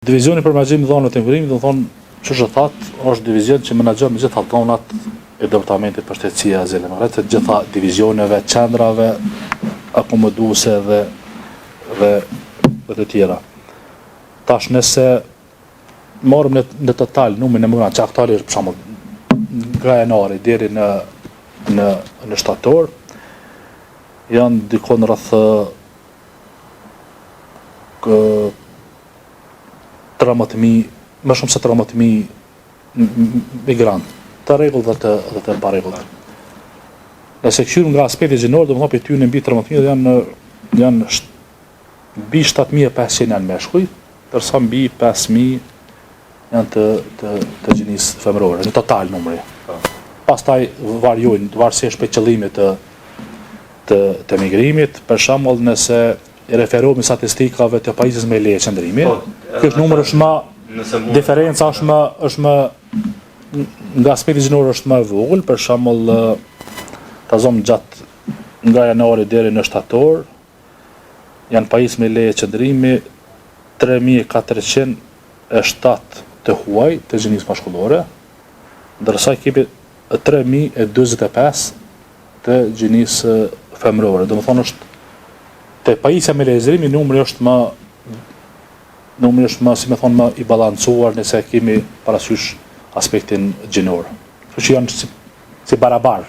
Divizioni për menaxhim të dhonave të inkurimit, do të thonë, çu thatë, është divizion që menaxhon me gjitha dhonat e Departamentit për Shtetësia e Azilit, të gjitha divizioneve, qendrave, akomoduese dhe të tjera. Tash nëse marrim në total numrin e migrantëve që aktualisht për shembull nga janari deri në shtator janë dikon rreth 13.000, më shumë se 13.000 migrantë, të rregullt dhe të parregullt. Nëse kthyer nga aspekti gjinor, do të thonë ty në mbi 13.000 janë mbi 7.500 janë meshkuj, ndërsa mbi 5.000 janë të gjinisë femërore, në total numri. Pastaj varjojnë, varësisht për qëllimit të migrimit, për shembull nëse i referohemi statistikave të pajisjes me leje qëndrimi, ky numër është më, diferenca është më nga aspekti gjinor është më e vogël, për shembull ta zonë gjatë nga janari deri në shtator janë pajisje me leje qëndrimi 3.407 të huaj të gjinisë mashkullore, ndërsa kemi 3.025 të gjinisë femërore. Do të thonë është te pajisja me leje numri është më, si më thonë, më i balancuar nëse kemi parasysh aspektin gjinor. Kështu që janë si barabar.